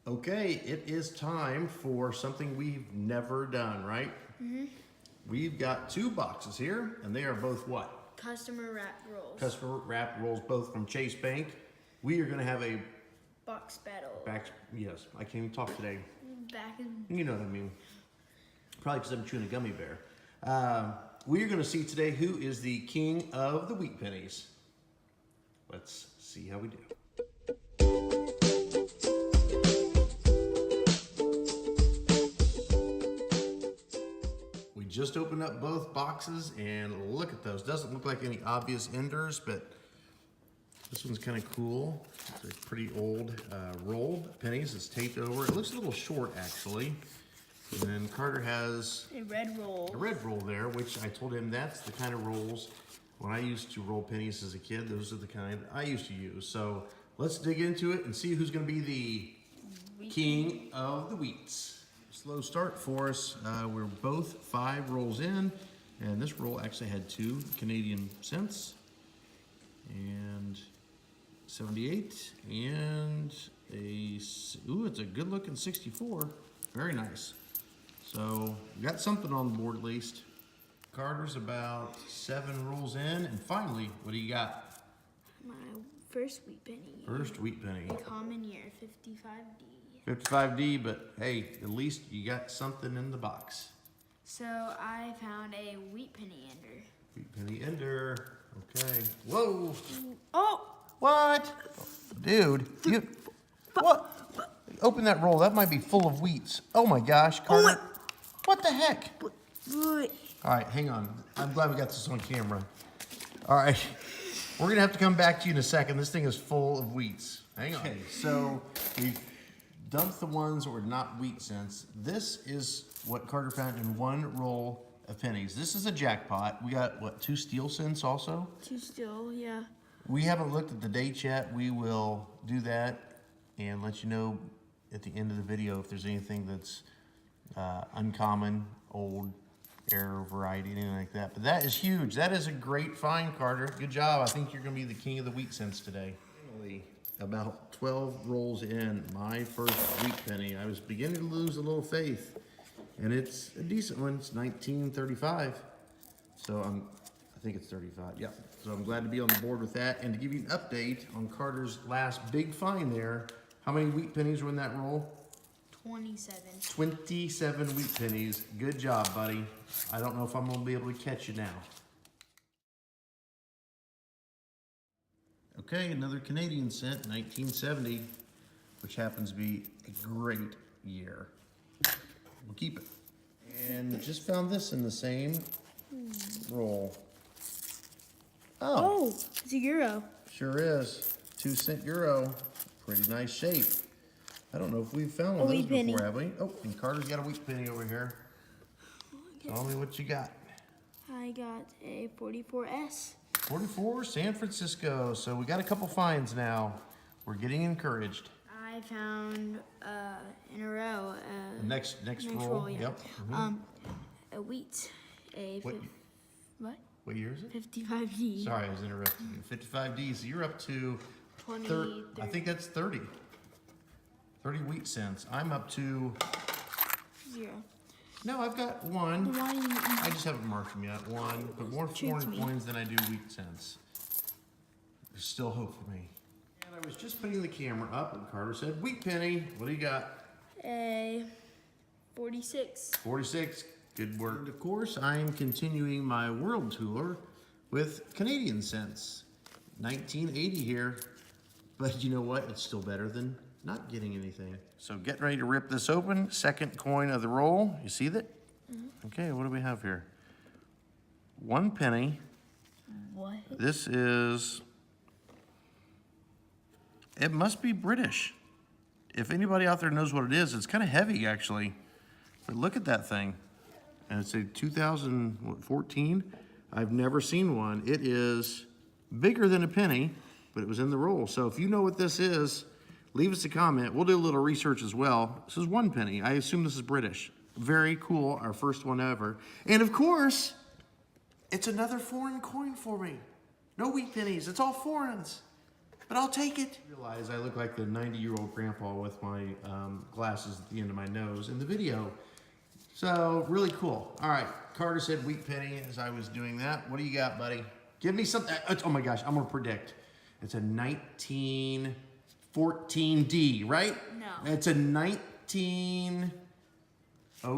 Okay, it is time for something we've never done, right? Mm-hmm. We've got two boxes here, and they are both what? Customer wrap rolls. Customer wrap rolls, both from Chase Bank. We are going to have a Box battle. Yes, I can't even talk today. Back in. You know what I mean. Probably because I'm chewing a gummy bear. We are going to see today who is the king of the Wheat Pennies. Let's see how we do. We just opened up both boxes and look at those. Doesn't look like any obvious enders, but this one's kind of cool. It's a pretty old rolled pennies. It's taped over. It looks a little short actually. And then Carter has a red roll. A red roll there, which I told him that's the kind of rolls when I used to roll pennies as a kid. Those are the kind I used to use. So let's dig into it and see who's going to be the king of the wheats. Slow start for us. We're both 5 rolls in, and this roll actually had 2 Canadian cents and 78 and it's a good looking 64. Very nice. So we got something on the board at least. Carter's about 7 rolls in, and finally, what do you got? My first wheat penny. First wheat penny. Common year, 55D. 55D, but hey, at least you got something in the box. So I found a wheat penny ender. Wheat penny ender. Okay. Whoa. Oh! What? Dude, you. What? Open that roll. That might be full of wheats. Oh my gosh, Carter. What the heck? All right, hang on. I'm glad we got this on camera. All right. We're going to have to come back to you in a second. This thing is full of wheats. Hang on. Okay, so we've dumped the ones that were not wheat cents. This is what Carter found in 1 roll of pennies. This is a jackpot. We got, what, 2 steel cents also? 2 steel, yeah. We haven't looked at the dates yet. We will do that and let you know at the end of the video if there's anything that's uncommon, old, error variety, anything like that. But that is huge. That is a great find, Carter. Good job. I think you're going to be the king of the wheat cents today. Finally, about 12 rolls in, my first wheat penny. I was beginning to lose a little faith, and it's a decent one. It's 1935. So I think it's 35. Yeah. So I'm glad to be on the board with that, and to give you an update on Carter's last big find there. How many wheat pennies were in that roll? 27. 27 wheat pennies. Good job, buddy. I don't know if I'm going to be able to catch you now. Okay, another Canadian cent, 1970, which happens to be a great year. We'll keep it. And just found this in the same roll. Oh, it's a euro. Sure is. 2-cent euro. Pretty nice shape. I don't know if we've found one of those before, have we? Oh, and Carter's got a wheat penny over here. Tell me what you got. I got a 44S. 44, San Francisco. So we got a couple finds now. We're getting encouraged. I found in a row. Next roll. Yeah. Yep. A wheat. What? What year is it? 55D. Sorry, I was interrupting you. 55D. So you're up to 20. I think that's 30. 30 wheat cents. I'm up to 0. No, I've got 1. Why didn't you... I just haven't marked them yet. 1, but more foreign coins than I do wheat cents. There's still hope for me. And I was just putting the camera up, and Carter said, "Wheat penny. What do you got?" A 46. 46. Good work. And of course, I am continuing my world tour with Canadian cents. 1980 here, but you know what? It's still better than not getting anything. So get ready to rip this open. Second coin of the roll. You see that? Mm-hmm. Okay, what do we have here? 1 penny. What? This is, it must be British. If anybody out there knows what it is, it's kind of heavy actually. But look at that thing. And it's a 2014. I've never seen one. It is bigger than a penny, but it was in the roll. So if you know what this is, leave us a comment. We'll do a little research as well. This is 1 penny. I assume this is British. Very cool. Our first one ever. And of course, it's another foreign coin for me. No wheat pennies. It's all foreigns. but I'll take it. I realize I look like the 90-year-old grandpa with my glasses at the end of my nose in the video. So, really cool. All right, Carter said wheat penny as I was doing that. What do you got, buddy? Give me something. Oh my gosh, I'm gonna predict. It's a 1914D, right? No. It's a 1909S. No.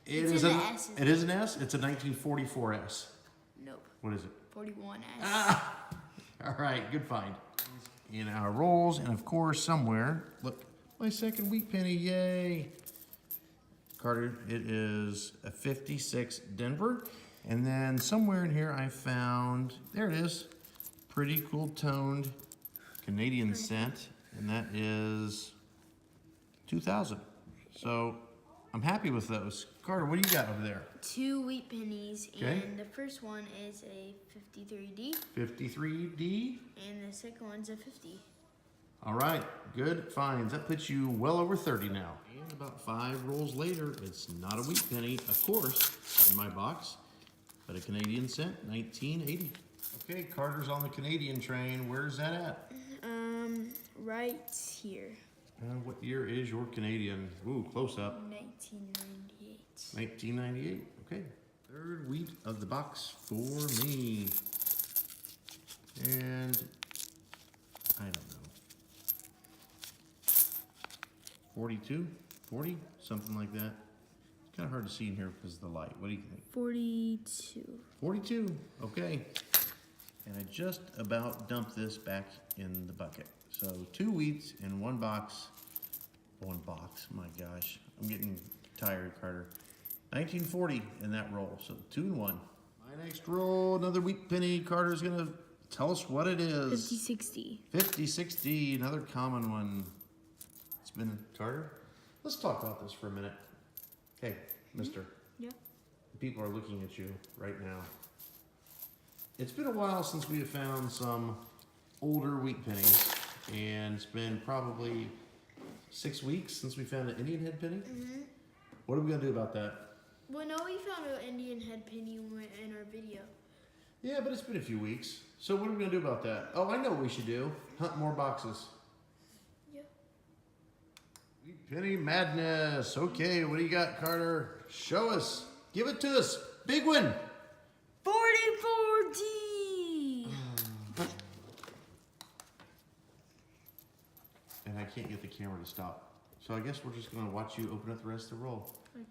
It It's is in an the S's. It is an S. It's a 1944S. Nope. What is it? 41S. Ah! All right, good find. In our rolls, and of course, somewhere, look, my second wheat penny, yay. Carter, it is a 56 Denver. And then somewhere in here I found, there it is, pretty cool toned Canadian cent, and that is 2000. So I'm happy with those. Carter, what do you got over there? 2 wheat pennies, Okay. and the first one is a 53D, 53D. and the second one's a 50. All right, good finds. That puts you well over 30 now. And about 5 rolls later, it's not a wheat penny, of course, in my box, but a Canadian cent, 1980. Okay, Carter's on the Canadian train. Where's that at? Right here. What year is your Canadian? Ooh, close up. 1998. 1998. Okay. Third wheat of the box for me. And I don't know. 42, 40, something like that. It's kind of hard to see in here because of the light. What do you think? 42. 42, okay. And I just about dumped this back in the bucket. So 2 wheats in one box. One box, my gosh. I'm getting tired, Carter. 1940 in that roll, so 2 and 1. My next roll, another wheat penny. Carter's gonna tell us what it is. 5060. 5060, another common one. It's been, Carter, let's talk about this for a minute. Hey, mister. Yeah. People are looking at you right now. It's been a while since we have found some older wheat pennies, and it's been probably 6 weeks since we found an Indian head penny. Mm-hmm. What are we gonna do about that? Well, no, we found an Indian head penny in our video. Yeah, but it's been a few weeks. So what are we gonna do about that? Oh, I know what we should do. Hunt more boxes. Yeah. Wheat penny madness. Okay, what do you got, Carter? Show us. Give it to us. Big one. 44D. And I can't get the camera to stop. So I guess we're just gonna watch you open up the rest of the roll. Okay.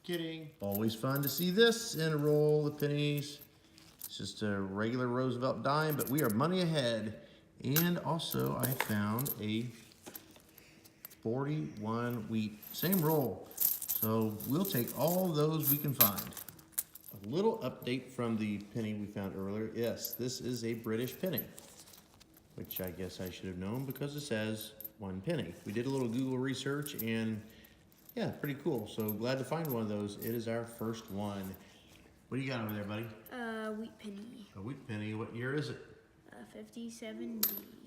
Kidding. Always fun to see this in a roll of pennies. It's just a regular Roosevelt dime, but we are money ahead. And also I found a 41 wheat, same roll. So we'll take all those we can find. A little update from the penny we found earlier. Yes, this is a British penny, which I guess I should have known because it says 1 penny. We did a little Google research and yeah, pretty cool. So glad to find one of those. It is our first one. What do you got over there, buddy? Wheat penny. A wheat penny. What year is it? 57D.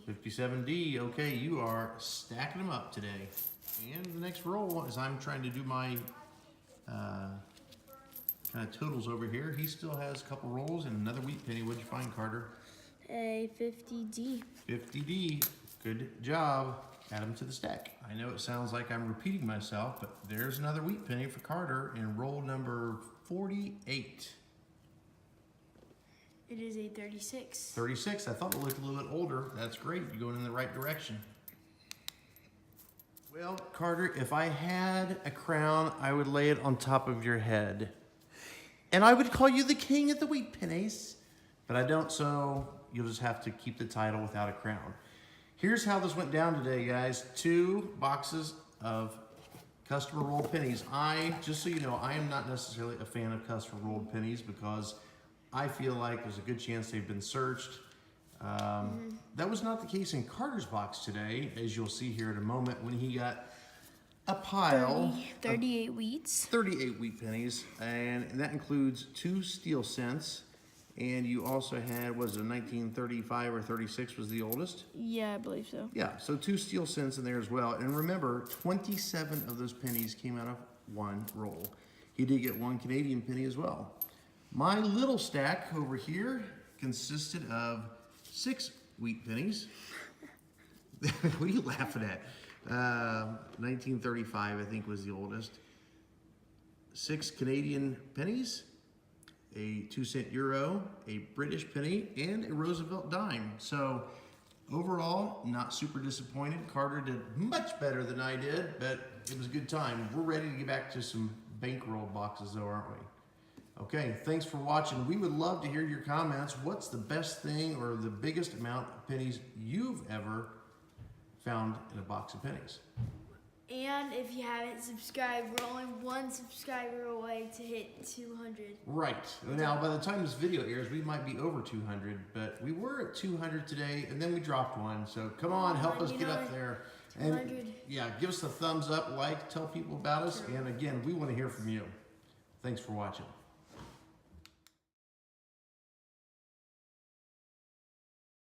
57D. Okay, you are stacking them up today. And the next roll, as I'm trying to do my kind of totals over here, he still has a couple rolls and another wheat penny. What'd you find, Carter? A 50D. 50D. Good job. Add them to the stack. I know it sounds like I'm repeating myself, but there's another wheat penny for Carter in roll number 48. It is a 36. 36. I thought it looked a little bit older. That's great. You're going in the right direction. Well, Carter, if I had a crown, I would lay it on top of your head. And I would call you the king of the wheat pennies. But I don't, so you'll just have to keep the title without a crown. Here's how this went down today, guys. 2 boxes of customer rolled pennies. Just so you know, I am not necessarily a fan of customer rolled pennies because I feel like there's a good chance they've been searched. That was not the case in Carter's box today, as you'll see here in a moment when he got a pile. 38 wheats. 38 wheat pennies, and that includes 2 steel cents. And you also had, was it 1935 or 36 was the oldest? Yeah, I believe so. Yeah, so 2 steel cents in there as well. And remember, 27 of those pennies came out of 1 roll. He did get 1 Canadian penny as well. My little stack over here consisted of 6 Wheat Pennies. What are you laughing at? 1935, I think, was the oldest. 6 Canadian pennies, a 2-cent euro, a British penny, and a Roosevelt dime. So overall, not super disappointed. Carter did much better than I did, but it was a good time. We're ready to get back to some bankroll boxes though, aren't we? Okay, thanks for watching. We would love to hear your comments. What's the best thing or the biggest amount of pennies you've ever found in a box of pennies? And if you haven't subscribed, we're only one subscriber away to hit 200. Right. Now, by the time this video airs, we might be over 200, but we were at 200 today, and then we dropped one. So come on, help us get up there. 200. And yeah, give us a thumbs up, like, tell people about us. And again, we want to hear from you. Thanks for watching.